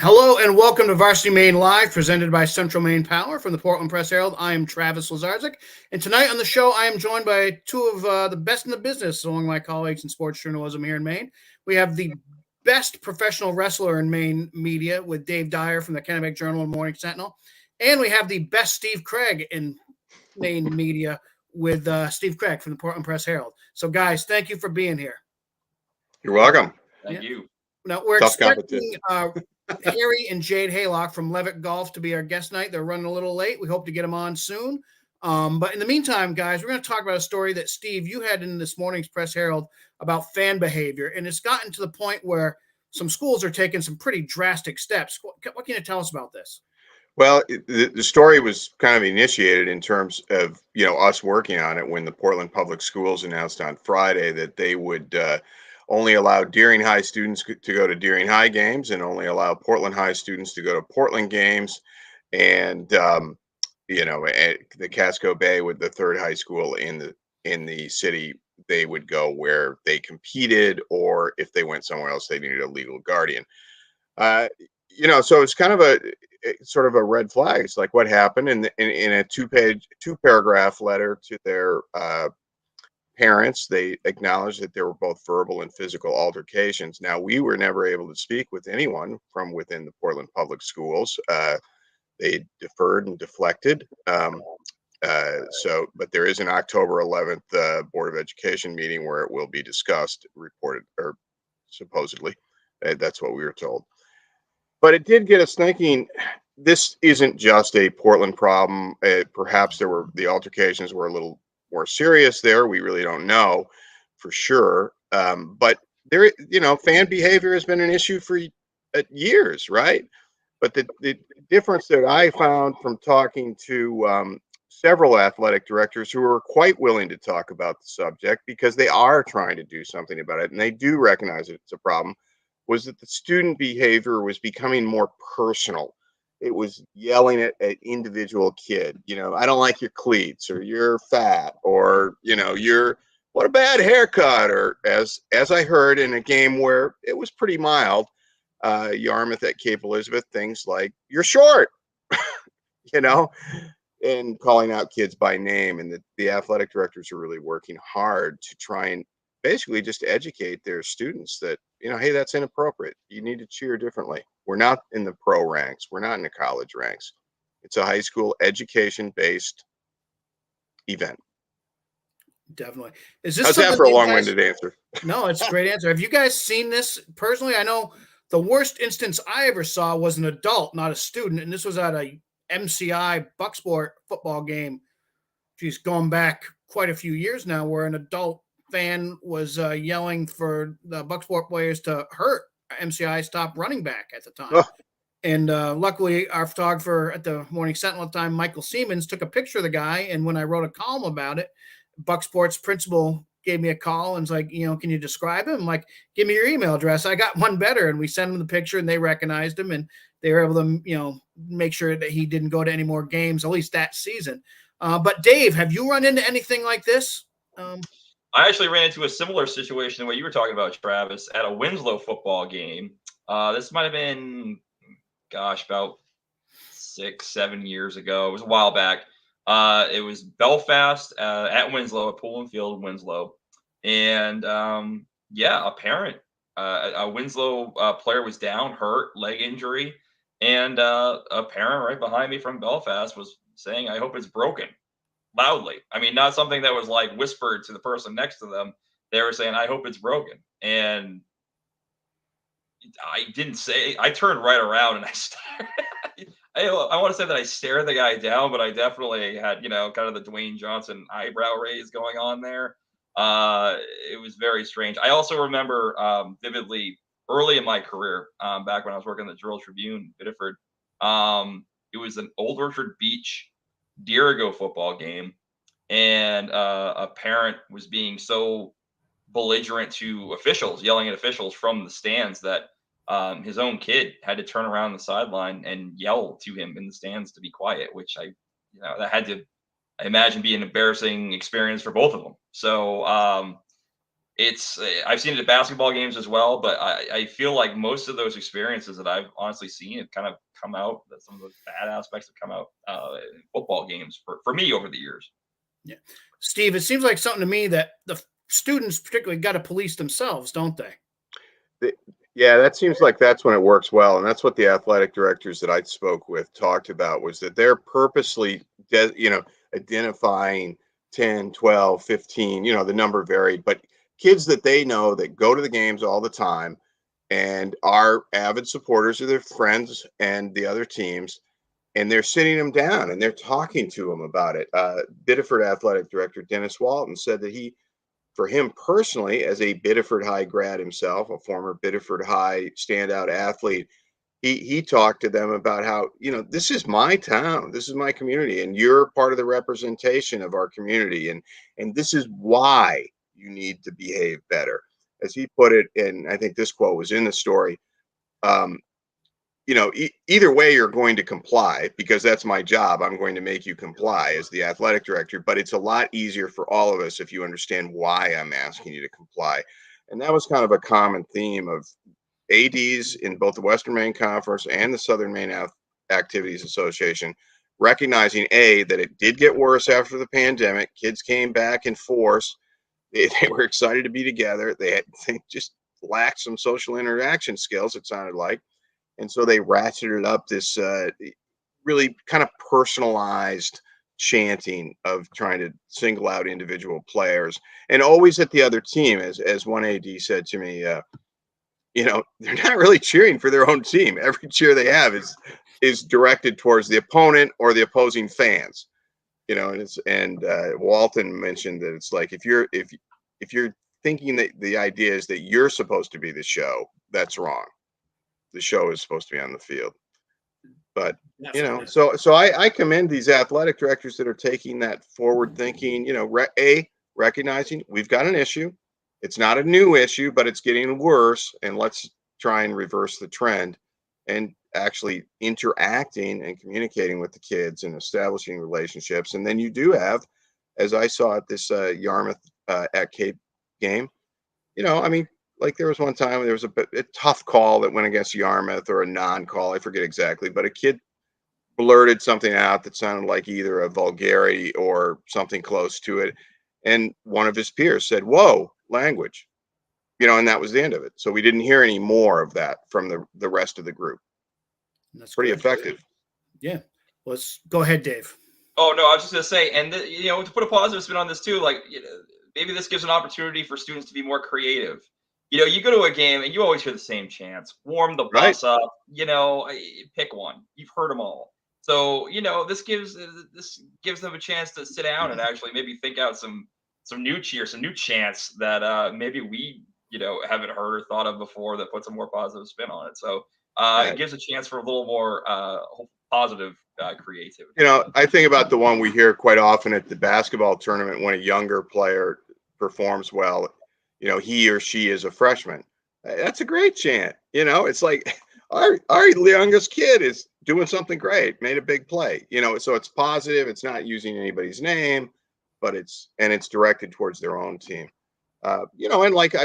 Hello and welcome to Varsity Maine Live, presented by Central Maine Power from the Portland Press Herald. I am Travis Lazarzik, and tonight on the show, I am joined by two of the best in the business among my colleagues in sports journalism here in Maine. We have the best professional wrestler in Maine media with Dave Dyer from the Kennebec Journal and Morning Sentinel, and we have the best Steve Craig in Maine media with Steve Craig from the Portland Press Herald. So, guys, thank you for being here. You're welcome. Thank you. Now we're Tough expecting competition. Harry and Jade Haylock from Levitt Golf to be our guest tonight. They're running a little late. We hope to get them on soon. But in the meantime, guys, we're going to talk about a story that, Steve, you had in this morning's Press Herald about fan behavior. And it's gotten to the point where some schools are taking some pretty drastic steps. What can you tell us about this? Well, the story was kind of initiated in terms of, us working on it when the Portland Public Schools announced on Friday that they would only allow Deering High students to go to Deering High games and only allow Portland High students to go to Portland games. And, the Casco Bay, with the third high school in the city, they would go where they competed, or if they went somewhere else, they needed a legal guardian. So it's kind of a sort of a red flag. It's like, what happened in a two paragraph letter to their parents. They acknowledged that there were both verbal and physical altercations. Now, we were never able to speak with anyone from within the Portland Public Schools. They deferred and deflected. But there is an October 11th Board of Education meeting where it will be discussed, reported, or supposedly. That's what we were told. But it did get us thinking, this isn't just a Portland problem. Perhaps the altercations were a little more serious there. We really don't know for sure. But there, fan behavior has been an issue for years, right? But the difference that I found from talking to several athletic directors who are quite willing to talk about the subject, because they are trying to do something about it and they do recognize that it's a problem, was that the student behavior was becoming more personal. It was yelling at an individual kid, I don't like your cleats, or you're fat, or, you're, what a bad haircut, or as I heard in a game where it was pretty mild, Yarmouth at Cape Elizabeth, things like, you're short, and calling out kids by name. And the athletic directors are really working hard to try and basically just educate their students that, hey, that's inappropriate. You need to cheer differently. We're not in the pro ranks. We're not in the college ranks. It's a high school education-based event. Definitely. Is this How's that for a long-winded answer? No, it's a great answer. Have you guys seen this personally? I know the worst instance I ever saw was an adult, not a student, and this was at a MCI Bucksport football game. Geez, going back quite a few years now, where an adult fan was yelling for the Bucksport players to hurt MCI's top running back at the time. Oh. And luckily, our photographer at the Morning Sentinel at the time, Michael Siemens, took a picture of the guy. And when I wrote a column about it, Bucksport's principal gave me a call and was like, can you describe him? I'm like, give me your email address. I got one better. And we sent him the picture and they recognized him and they were able to, make sure that he didn't go to any more games, at least that season. But Dave, have you run into anything like this? I actually ran into a similar situation what you were talking about, Travis, at a Winslow football game. This might have been, about 6-7 years ago. It was a while back. It was Belfast at Winslow, at Pullen Field, Winslow. And a parent, a Winslow player was down, hurt, leg injury. And a parent right behind me from Belfast was saying, I hope it's broken, loudly. I mean, not something that was like whispered to the person next to them. They were saying, I hope it's broken. And I didn't say, I turned right around and I stared. I want to say that I stared the guy down, but I definitely had, kind of the Dwayne Johnson eyebrow raise going on there. It was very strange. I also remember vividly early in my career, back when I was working at the Journal Tribune, Biddeford. It was an Old Orchard Beach Dirigo football game, and a parent was being so belligerent to officials, yelling at officials from the stands, that his own kid had to turn around the sideline and yell to him in the stands to be quiet, which that had to, I imagine, be an embarrassing experience for both of them. So it's I've seen it at basketball games as well, but I feel like most of those experiences that I've honestly seen have kind of come out, that some of those bad aspects have come out in football games for me over the years. Yeah. Steve, it seems like something to me that the students particularly got to police themselves, don't they? The- yeah, that seems like that's when it works well, and that's what the athletic directors that I spoke with talked about, was that they're purposely, identifying 10, 12, 15, the number varied, but kids that they know that go to the games all the time and are avid supporters of their friends and the other teams, and they're sitting them down and they're talking to them about it. Biddeford athletic director Dennis Walton said that for him personally, as a Biddeford High grad himself, a former Biddeford High standout athlete, he talked to them about how, this is my town, this is my community, and you're part of the representation of our community, and this is why you need to behave better, as he put it. And I think this quote was in the story. Um, either way, you're going to comply, because that's my job. I'm going to make you comply as the athletic director, but it's a lot easier for all of us if you understand why I'm asking you to comply. And that was kind of a common theme of ADs in both the Western Maine Conference and the Southern Maine Activities Association, recognizing that it did get worse after the pandemic. Kids came back in force. They were excited to be together. They just lacked some social interaction skills, it sounded like. And so they ratcheted up this really kind of personalized chanting of trying to single out individual players, and always at the other team. As one AD said to me, they're not really cheering for their own team. Every cheer they have is directed towards the opponent or the opposing fans. And Walton mentioned that it's like, if you're thinking that the idea is that you're supposed to be the show, that's wrong. The show is supposed to be on the field. But Definitely. so I commend these athletic directors that are taking that forward thinking, recognizing we've got an issue. It's not a new issue, but it's getting worse, and let's try and reverse the trend, and actually interacting and communicating with the kids and establishing relationships. And then you do have, as I saw at this Yarmouth at Cape game, I mean, like there was one time there was a tough call that went against Yarmouth, or a non-call, I forget exactly, but a kid blurted something out that sounded like either a vulgarity or something close to it, and one of his peers said, "Whoa, language," and that was the end of it. So we didn't hear any more of that from the rest of the group. That's Pretty good. effective. Yeah. Let's go ahead, Dave. Oh no, I was just gonna say, and to put a positive spin on this too, like maybe this gives an opportunity for students to be more creative. You go to a game and you always hear the same chants. Warm the Right. bus up. Pick one. You've heard them all. So this gives them a chance to sit down and actually maybe think out some new cheers, some new chants that maybe we haven't heard or thought of before, that puts a more positive spin on it. So it gives a chance for a little more positive creativity. I think about the one we hear quite often at the basketball tournament when a younger player performs well. He or she is a freshman. That's a great chant. It's like our youngest kid is doing something great, made a big play. So it's positive. It's not using anybody's name, but it's directed towards their own team. And like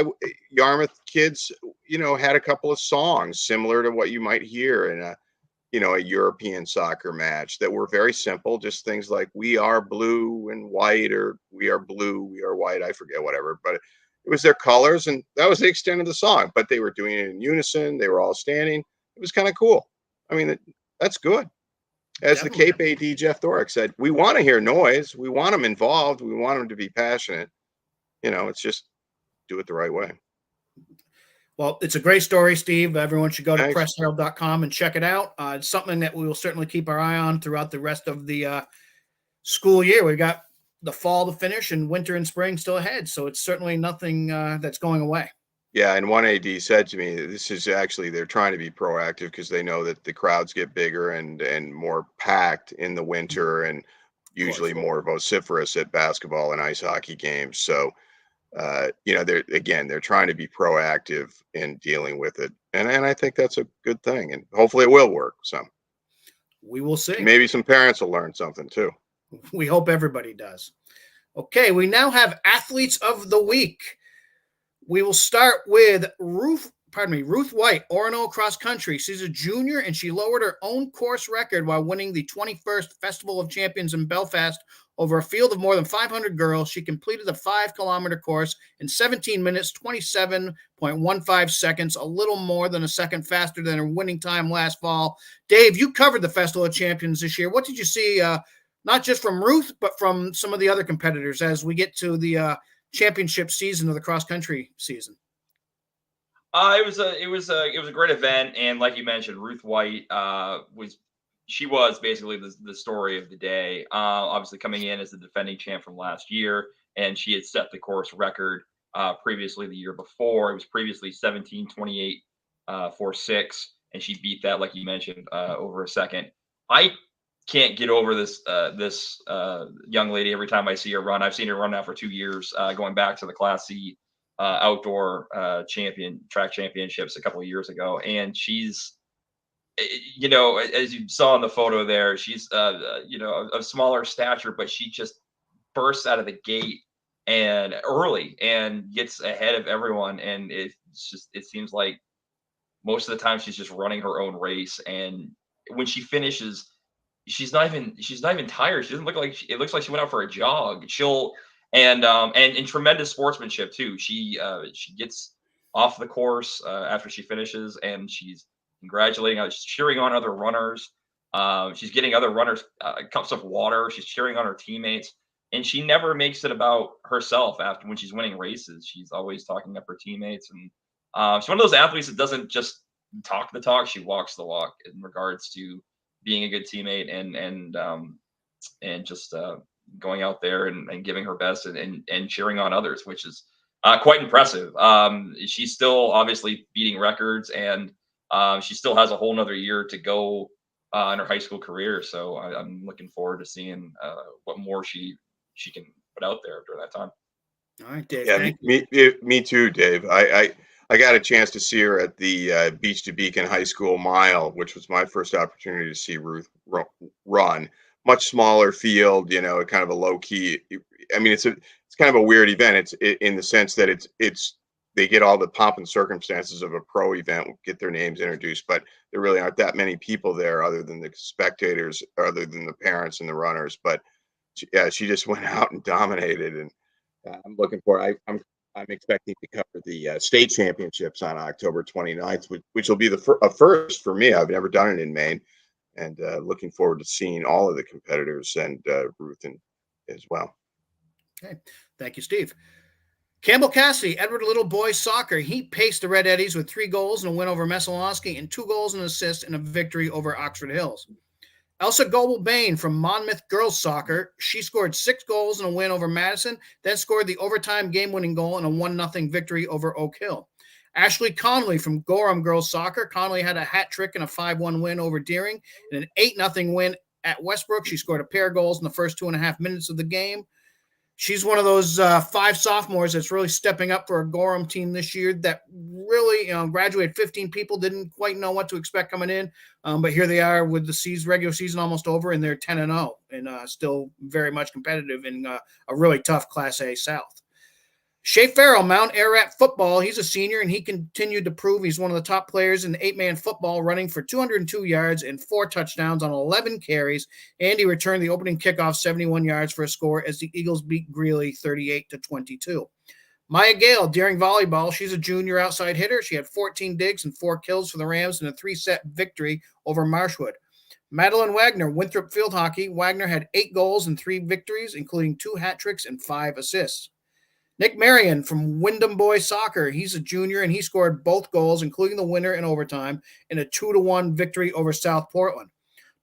Yarmouth kids, had a couple of songs similar to what you might hear in a European soccer match, that were very simple, just things like "We are blue and white," or "We are blue, we are white." I forget, whatever, but it was their colors, and that was the extent of the song. But they were doing it in unison. They were all standing. It was kind of cool. I mean, that's good. As the Definitely. Cape AD Jeff Thorick said, we want to hear noise. We want them involved. We want them to be passionate. It's just do it the right way. Well, it's a great story, Steve. Everyone should go to Thanks. pressherald.com and check it out. It's something that we will certainly keep our eye on throughout the rest of the school year. We've got the fall to finish and winter and spring still ahead. So it's certainly nothing that's going away. Yeah, and one AD said to me, this is actually, they're trying to be proactive because they know that the crowds get bigger and more packed in the winter, and usually more vociferous at basketball and ice hockey games. So, they're trying to be proactive in dealing with it, and I think that's a good thing, and hopefully it will work. So We will see. maybe some parents will learn something too. We hope everybody does. Okay, we now have Athletes of the Week. We will start with Ruth White, Orono Cross Country. She's a junior, and she lowered her own course record while winning the 21st Festival of Champions in Belfast over a field of more than 500 girls. She completed the 5-kilometer course in 17 minutes, 27.15 seconds, a little more than a second faster than her winning time last fall. Dave, you covered the Festival of Champions this year. What did you see, not just from Ruth, but from some of the other competitors as we get to the championship season of the cross country season? It was a great event, and like you mentioned, Ruth White was basically the story of the day. Obviously, coming in as the defending champ from last year, and she had set the course record previously the year before. It was previously 17:28.46, and she beat that, like you mentioned, over a second. I can't get over this young lady every time I see her run. I've seen her run now for 2 years, going back to the Class C outdoor track championships a couple of years ago, and she's, as you saw in the photo there, she's of smaller stature, but she just bursts out of the gate and early and gets ahead of everyone, and it seems like most of the time she's just running her own race, and when she finishes, she's not even tired. She doesn't look like it looks like she went out for a jog. And tremendous sportsmanship too. She gets off the course after she finishes, and she's congratulating, she's cheering on other runners. She's getting other runners cups of water. She's cheering on her teammates, and she never makes it about herself after when she's winning races. She's always talking up her teammates, and she's one of those athletes that doesn't just talk the talk; she walks the walk in regards to being a good teammate and just going out there and giving her best and cheering on others, which is quite impressive. She's still obviously beating records, and she still has a whole nother year to go in her high school career. So I'm looking forward to seeing what more she can put out there during that time. All right, Dave. Yeah, me too, Dave. I got a chance to see her at the Beach to Beacon High School Mile, which was my first opportunity to see Ruth run. Much smaller field, kind of a low key. I mean, it's kind of a weird event. It's in the sense that it's they get all the pomp and circumstances of a pro event, get their names introduced, but there really aren't that many people there other than the spectators, other than the parents and the runners. But she just went out and dominated, and I'm looking for. I'm expecting to cover the state championships on October 29th, which will be a first for me. I've never done it in Maine, and looking forward to seeing all of the competitors and Ruth as well. Okay, thank you, Steve. Campbell Cassidy, Edward Little Boys Soccer. He paced the Red Eddies with 3 goals and a win over Messalonskee and 2 goals and an assist in a victory over Oxford Hills. Elsa Goebel-Bain from Monmouth Girls Soccer. She scored 6 goals and a win over Madison, then scored the overtime game-winning goal in a 1-0 victory over Oak Hill. Ashley Connolly from Gorham Girls Soccer. Connolly had a hat trick and a 5-1 win over Deering and an 8-0 win at Westbrook. She scored a pair of goals in the first 2.5 minutes of the game. She's one of those 5 sophomores that's really stepping up for a Gorham team this year that really graduated 15 people, didn't quite know what to expect coming in. But here they are with the regular season almost over, and they're 10-0 and still very much competitive in a really tough Class A South. Shea Farrell, Mount Ararat football. He's a senior, and he continued to prove he's one of the top players in 8-man football, running for 202 yards and 4 touchdowns on 11 carries. And he returned the opening kickoff 71 yards for a score as the Eagles beat Greeley 38-22. Maya Gale, Deering volleyball. She's a junior outside hitter. She had 14 digs and 4 kills for the Rams in a 3-set victory over Marshwood. Madeline Wagner, Winthrop field hockey. Wagner had 8 goals and 3 victories, including 2 hat tricks and 5 assists. Nick Marion from Wyndham Boys Soccer. He's a junior, and he scored both goals, including the winner in overtime, in a 2-1 victory over South Portland.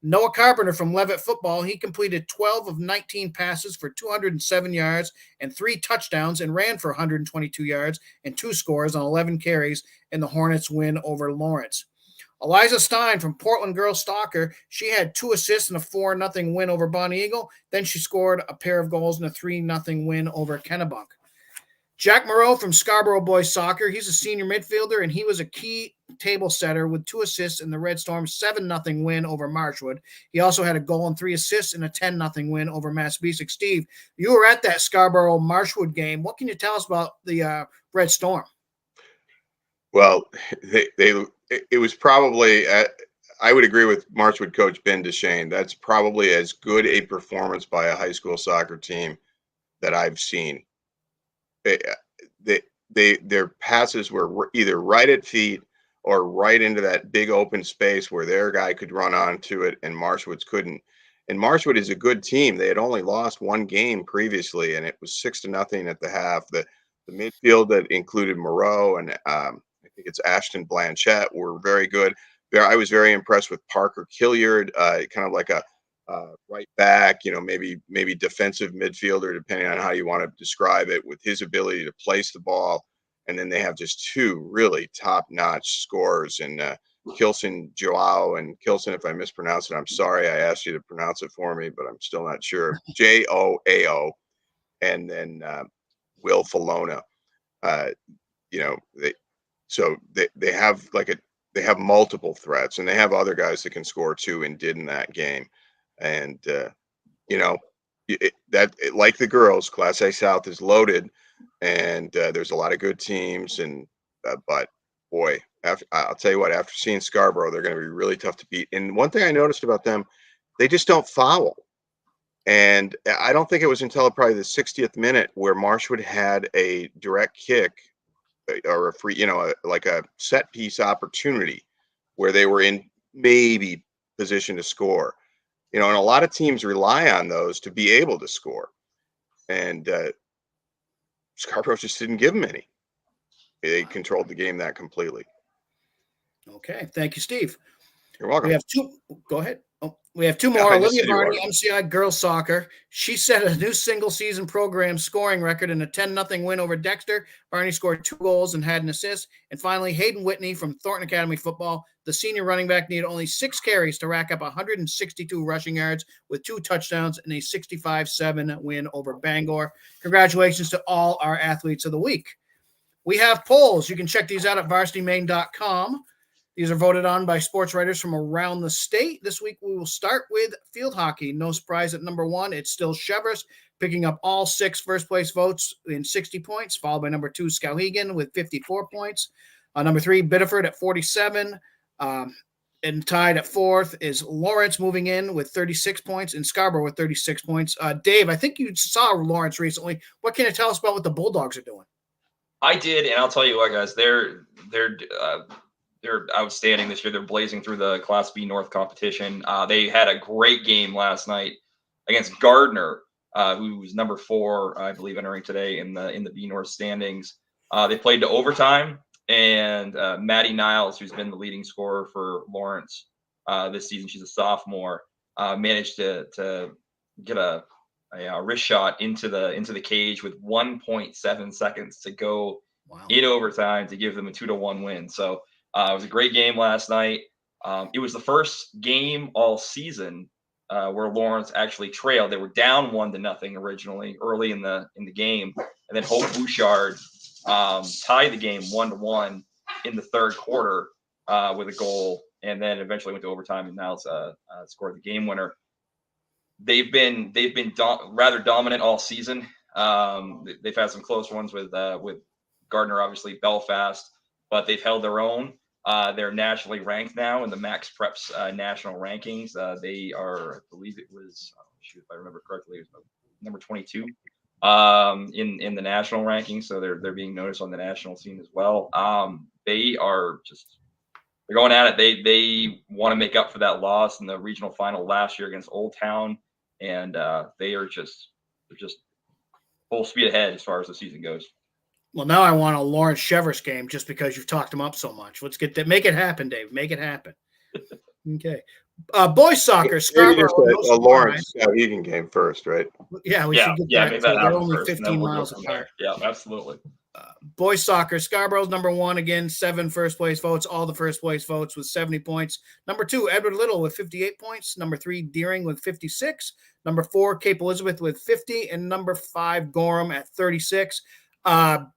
Noah Carpenter from Levitt football. He completed 12 of 19 passes for 207 yards and 3 touchdowns and ran for 122 yards and 2 scores on 11 carries in the Hornets' win over Lawrence. Eliza Stein from Portland Girls Soccer. She had 2 assists in a 4-0 win over Bonnie Eagle. Then she scored a pair of goals in a 3-0 win over Kennebunk. Jack Moreau from Scarborough Boys Soccer. He's a senior midfielder, and he was a key table setter with 2 assists in the Red Storm's 7-0 win over Marshwood. He also had a goal and 3 assists in a 10-0 win over Massabesic. Steve, you were at that Scarborough Marshwood game. What can you tell us about the Red Storm? Well, it was probably I would agree with Marshwood coach Ben Deshane. That's probably as good a performance by a high school soccer team that I've seen. Their passes were either right at feet or right into that big open space where their guy could run onto it and Marshwood's couldn't. And Marshwood is a good team. They had only lost 1 game previously, and it was 6-0 at the half. The midfield that included Moreau and I think it's Ashton Blanchette were very good. I was very impressed with Parker Killiard, kind of like a right back, maybe defensive midfielder, depending on how you want to describe it, with his ability to place the ball. And then they have just 2 really top-notch scorers in Kilson Joao and Kilson. If I mispronounce it, I'm sorry. I asked you to pronounce it for me, but I'm still not sure. Joao, and then Will Falona. They have they have multiple threats, and they have other guys that can score too, and did in that game. And like the girls, Class A South is loaded, and there's a lot of good teams. And but boy, I'll tell you what, after seeing Scarborough, they're going to be really tough to beat. And one thing I noticed about them, they just don't foul. And I don't think it was until probably the 60th minute where Marshwood had a direct kick or a free, like a set piece opportunity where they were in maybe position to score. And a lot of teams rely on those to be able to score. And Scarborough just didn't give them any. They controlled the game that completely. Okay. Thank you, Steve. You're welcome. We have 2. Go ahead. We have 2 more. Olivia Varney, MCI Girls Soccer. She set a new single-season program scoring record in a 10-0 win over Dexter. Varney scored 2 goals and had an assist. And finally, Hayden Whitney from Thornton Academy Football. The senior running back needed only 6 carries to rack up 162 rushing yards with 2 touchdowns in a 65-7 win over Bangor. Congratulations to all our athletes of the week. We have polls. You can check these out at varsitymaine.com. These are voted on by sports writers from around the state. This week, we will start with field hockey. No surprise at number 1. It's still Chevrolet, picking up all 6 first-place votes in 60 points, followed by number 2, Skowhegan, with 54 points. Number 3, Biddeford at 47. And tied at 4th is Lawrence, moving in with 36 points, and Scarborough with 36 points. Dave, I think you saw Lawrence recently. What can you tell us about what the Bulldogs are doing? I did, and I'll tell you what, guys, they're outstanding this year. They're blazing through the Class B North competition. They had a great game last night against Gardner, who was number 4, I believe, entering today in the B North standings. They played to overtime, and Maddie Niles, who's been the leading scorer for Lawrence this season, she's a sophomore, managed to get a wrist shot into the cage with 1.7 seconds to go. Wow. In overtime to give them a 2-1 win. So it was a great game last night. It was the first game all season where Lawrence actually trailed. They were down 1-0 originally early in the game, and then Hope Bouchard tied the game 1-1 in the 3rd quarter with a goal, and then eventually went to overtime and now scored the game winner. They've been rather dominant all season. They've had some close ones with Gardner, obviously Belfast, but they've held their own. They're nationally ranked now in the Max Preps national rankings. They are, I believe it was, if I remember correctly, it was number 22 in the national rankings. So they're being noticed on the national scene as well. They're going at it. They want to make up for that loss in the regional final last year against Old Town, and they're just full speed ahead as far as the season goes. Well, now I want a Lawrence Chevrolet game just because you've talked them up so much. Let's get that. Make it happen, Dave. Make it happen. Okay. Boys soccer. Scarborough. A Lawrence Egan game first, right? Yeah, we should get that. They're only first, 15 miles apart. Yeah, absolutely. Boys soccer. Scarborough's number 1 again, 7 first place votes. All the first place votes with 70 points. Number 2, Edward Little with 58 points. Number 3, Deering with 56. Number 4, Cape Elizabeth with 50, and number 5, Gorham at 36.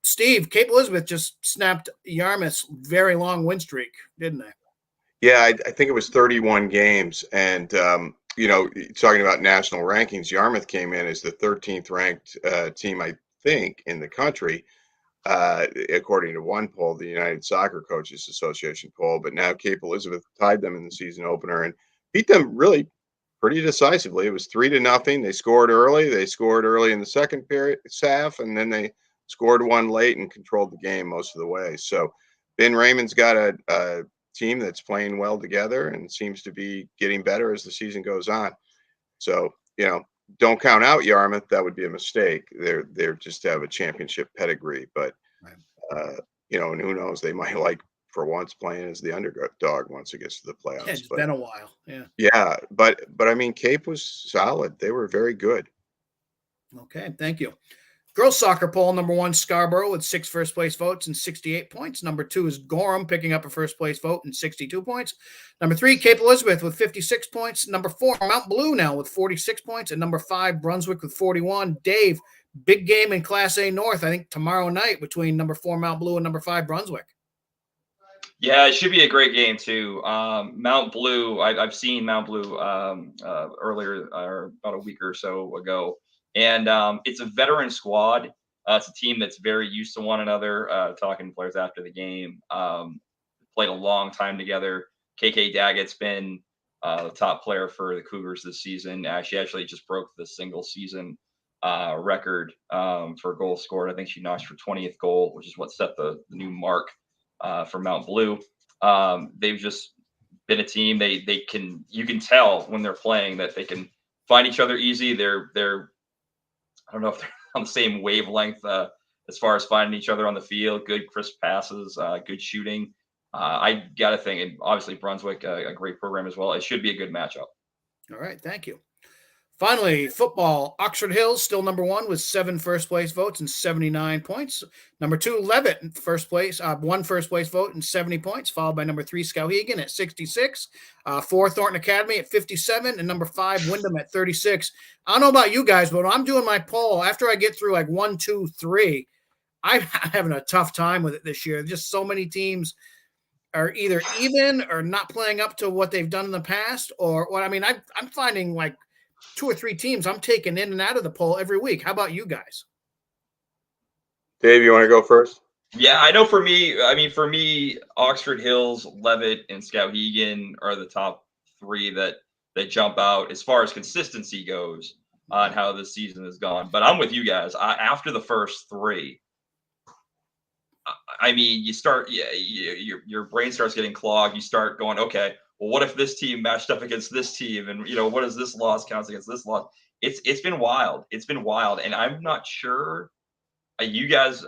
Steve, Cape Elizabeth just snapped Yarmouth's very long win streak, didn't they? Yeah, I think it was 31 games. And, talking about national rankings, Yarmouth came in as the 13th ranked team, I think, in the country, according to one poll, the United Soccer Coaches Association poll. But now Cape Elizabeth tied them in the season opener and beat them really pretty decisively. It was 3-0. They scored early. They scored early in the second period, half, and then they scored one late and controlled the game most of the way. So Ben Raymond's got a team that's playing well together and seems to be getting better as the season goes on. So, don't count out Yarmouth. That would be a mistake. They're just have a championship pedigree, but Right. and who knows? They might like for once playing as the underdog once it gets to the playoffs. Yeah, it's But been a while. Yeah. yeah, but I mean, Cape was solid. They were very good. Okay, thank you. Girls soccer poll, number 1, Scarborough with 6 first place votes and 68 points. Number 2 is Gorham, picking up a first place vote and 62 points. Number 3, Cape Elizabeth with 56 points. Number 4, Mount Blue now with 46 points. And number 5, Brunswick with 41. Dave, big game in Class A North, I think tomorrow night between number 4, Mount Blue, and number 5, Brunswick. Yeah, it should be a great game too. Mount Blue, I've seen Mount Blue earlier, or about a week or so ago, and it's a veteran squad. It's a team that's very used to one another. Talking to players after the game, played a long time together. KK Daggett's been the top player for the Cougars this season. She actually just broke the single season record for goals scored. I think she notched her 20th goal, which is what set the new mark for Mount Blue. They've just been a team. You can tell when they're playing that they can find each other easy. They're I don't know if they're on the same wavelength as far as finding each other on the field. Good crisp passes, good shooting. I got to think, and obviously Brunswick, a great program as well. It should be a good matchup. All right, thank you. Finally, football. Oxford Hills still number 1 with 7 first place votes and 79 points. Number 2, Levitt in first place, 1 first place vote and 70 points, followed by number 3, Skowhegan at 66, 4, Thornton Academy at 57, and number 5, Wyndham at 36. I don't know about you guys, but when I'm doing my poll, after I get through like 1, 2, 3, I'm having a tough time with it this year. Just so many teams are either even or not playing up to what they've done in the past, or what. I mean, I'm finding like 2 or 3 teams I'm taking in and out of the poll every week. How about you guys? Dave, you want to go first? Yeah, I know. For me, Oxford Hills, Levitt, and Skowhegan are the top 3 that jump out as far as consistency goes on how the season has gone. But I'm with you guys. After the first 3, I mean, you start, your brain starts getting clogged. You start going, okay, well, what if this team matched up against this team, and what does this loss counts against this loss? It's been wild. It's been wild, and I'm not sure. You guys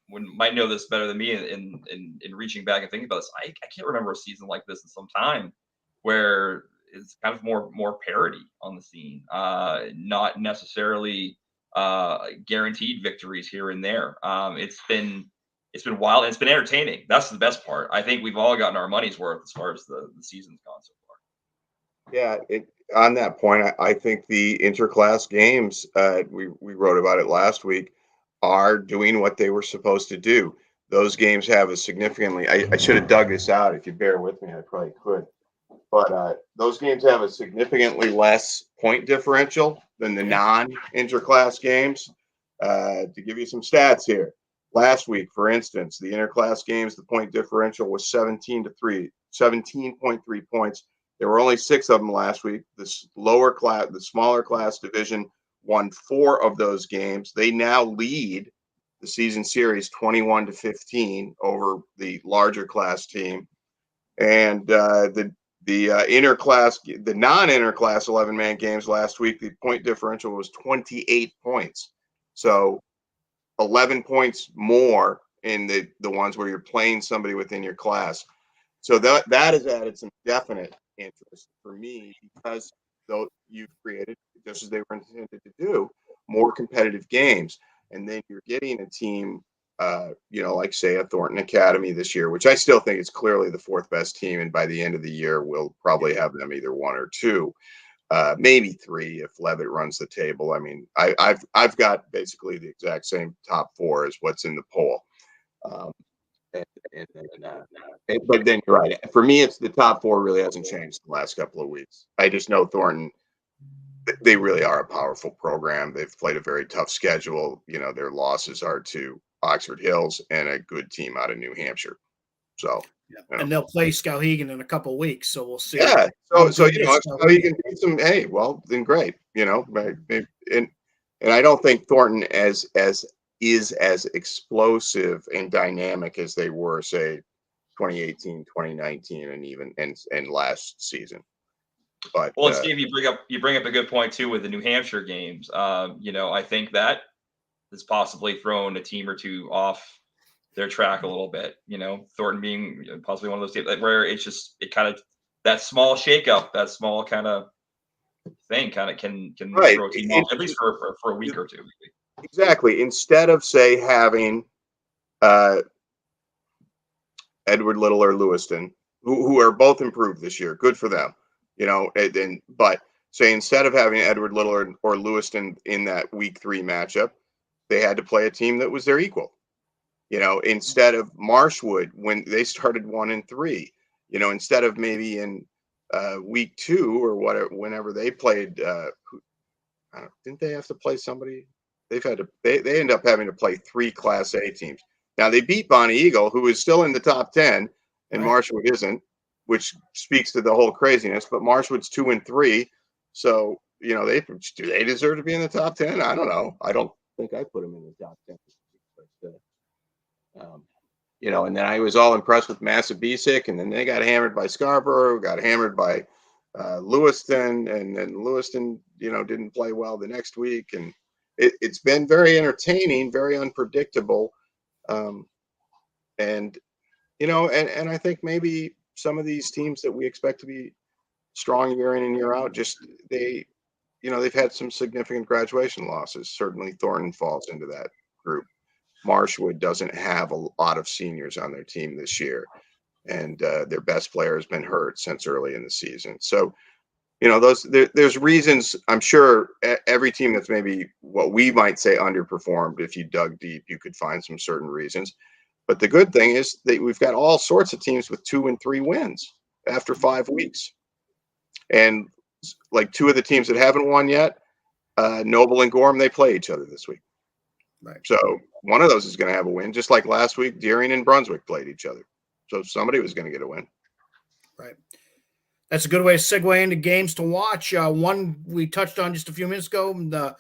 might know this better than me in reaching back and thinking about this. I can't remember a season like this in some time where it's kind of more parity on the scene, not necessarily guaranteed victories here and there. It's been wild, and it's been entertaining. That's the best part. I think we've all gotten our money's worth as far as the season's gone so far. Yeah, on that point, I think the interclass games, we wrote about it last week, are doing what they were supposed to do. Those games have a significantly, I should have dug this out. If you bear with me, I probably could. But those games have a significantly less point differential than the non-interclass games. To give you some stats here, last week, for instance, the interclass games, the point differential was 17.3 points. There were only 6 of them last week. The smaller class division won 4 of those games. They now lead the season series 21-15 over the larger class team. And the non-interclass 11-man games last week, the point differential was 28 points. So 11 points more in the ones where you're playing somebody within your class. So that has added some definite interest for me, because though you've created, just as they were intended to do, more competitive games. And then you're getting a team, like say a Thornton Academy this year, which I still think is clearly the 4th best team. And by the end of the year, we'll probably have them either 1 or 2. maybe 3 if Levitt runs the table. I mean, I've got basically the exact same top 4 as what's in the poll. Um, and, but then you're right. For me, it's the top 4 really hasn't changed the last couple of weeks. I just know Thornton. They really are a powerful program. They've played a very tough schedule. You know, their losses are to Oxford Hills and a good team out of New Hampshire. So, and they'll play Skowhegan in a couple of weeks, so we'll see. Yeah. So you know, if you can beat some, hey, well, then great. You know, and I don't think Thornton is as explosive and dynamic as they were, say, 2018, 2019, and even and last season. But well, and Steve, you bring up a good point too with the New Hampshire games. You know, I think that has possibly thrown a team or two off their track a little bit. You know, Thornton being possibly one of those teams where it kind of that small shakeup, that small kind of thing, kind of can right. throw a team off at least for a week or two. Exactly. Instead of say having Edward Little or Lewiston, who are both improved this year, good for them. You know, but say instead of having Edward Little or Lewiston in that week 3 matchup, they had to play a team that was their equal. You know, instead of Marshwood when they started 1-3, you know, instead of maybe in week 2 or whatever, whenever they played, didn't they have to play somebody? They've had to. They end up having to play 3 Class A teams. Now they beat Bonnie Eagle, who is still in the top 10, and Right. Marshwood isn't, which speaks to the whole craziness. But Marshwood's 2-3, so you know do they deserve to be in the top 10? I don't know. I don't think I put them in the top 10. But, you know, and then I was all impressed with Massabesic, and then they got hammered by Scarborough, got hammered by Lewiston, and then Lewiston, you know, didn't play well the next week, and it's been very entertaining, very unpredictable, and you know, and I think maybe some of these teams that we expect to be strong year in and year out, just you know, they've had some significant graduation losses. Certainly, Thornton falls into that group. Marshwood doesn't have a lot of seniors on their team this year, and their best player has been hurt since early in the season. So, you know, there's reasons. I'm sure every team that's maybe what we might say underperformed, if you dug deep, you could find some certain reasons. But the good thing is that we've got all sorts of teams with 2 and 3 wins after 5 weeks, and like 2 of the teams that haven't won yet, Noble and Gorham, they play each other this week. Right. So one of those is going to have a win, just like last week, Deering and Brunswick played each other. So somebody was going to get a win. Right. That's a good way to segue into games to watch. One we touched on just a few minutes ago, the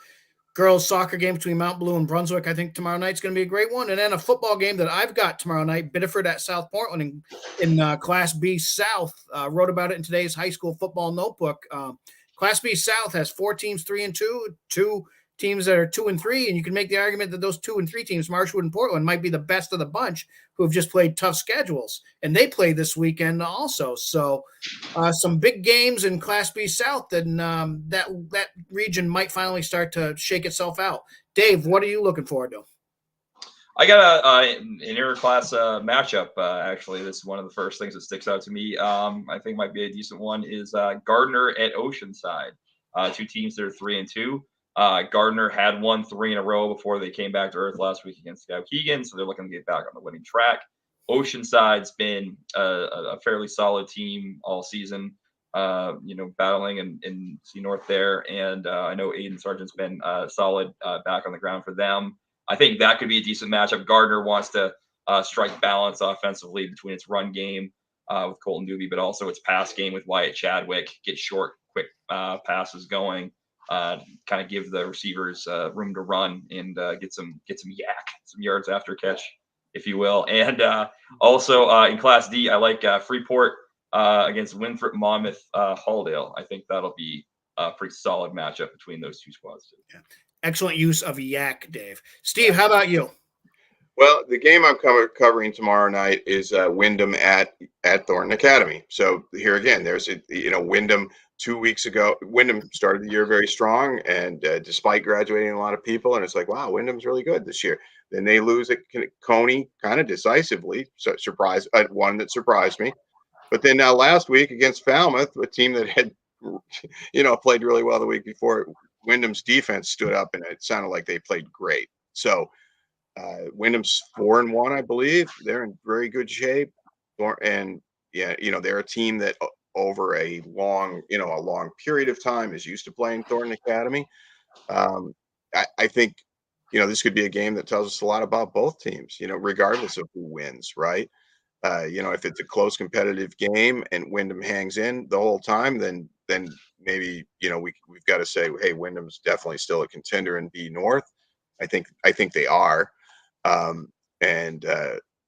girls soccer game between Mount Blue and Brunswick. I think tomorrow night's going to be a great one. And then a football game that I've got tomorrow night, Biddeford at South Portland in Class B South. Wrote about it in today's high school football notebook. Class B South has 4 teams, 3-2, 2 teams that are 2 and 3, and you can make the argument that those 2 and 3 teams, Marshwood and Portland, might be the best of the bunch who have just played tough schedules, and they play this weekend also. So, some big games in Class B South, and that region might finally start to shake itself out. Dave, what are you looking forward to? I got an interclass matchup. Actually, this is one of the first things that sticks out to me. I think might be a decent one is Gardner at Oceanside. 2 teams that are 3-2. Gardner had won 3 in a row before they came back to earth last week against Skowhegan, so they're looking to get back on the winning track. Oceanside's been a fairly solid team all season, you know, battling in C North there, and I know Aiden Sargent's been solid back on the ground for them. I think that could be a decent matchup. Gardner wants to strike balance offensively between its run game with Colton Doobie, but also its pass game with Wyatt Chadwick, get short, quick passes going. Kind of give the receivers room to run and get some yards after catch, if you will. And also in Class D, I like Freeport against Winthrop, Monmouth, Halldale. I think that'll be a pretty solid matchup between those 2 squads too. Yeah. Excellent use of yak, Dave. Steve, how about you? Well, the game I'm covering tomorrow night is Wyndham at Thornton Academy. So here again, there's Wyndham 2 weeks ago. Wyndham started the year very strong, and despite graduating a lot of people, and it's like, wow, Wyndham's really good this year. Then they lose at Coney kind of decisively. So one that surprised me. But then now last week against Falmouth, a team that had played really well the week before. Wyndham's defense stood up, and it sounded like they played great. So Wyndham's 4-1, I believe. They're in very good shape, and yeah, they're a team that over a long period of time is used to playing Thornton Academy. I think this could be a game that tells us a lot about both teams. Regardless of who wins, right? If it's a close competitive game and Wyndham hangs in the whole time, then maybe we've got to say, hey, Wyndham's definitely still a contender in B North. I think they are, and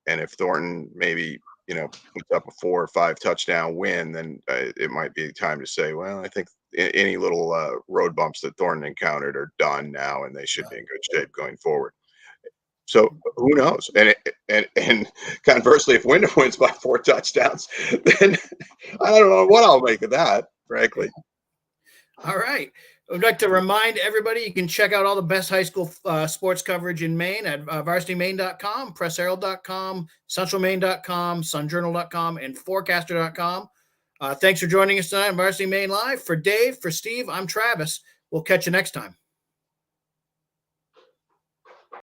if Thornton maybe puts up a 4 or 5 touchdown win, then it might be time to say, well, I think any little road bumps that Thornton encountered are done now, and they should be in good shape going forward. So who knows? And conversely, if Wyndham wins by 4 touchdowns, then I don't know what I'll make of that, frankly. All right. I'd like to remind everybody you can check out all the best high school sports coverage in Maine at varsitymaine.com, pressherald.com, centralmaine.com, sunjournal.com, and forecaster.com. Thanks for joining us tonight on Varsity Maine Live. For Dave, for Steve, I'm Travis. We'll catch you next time.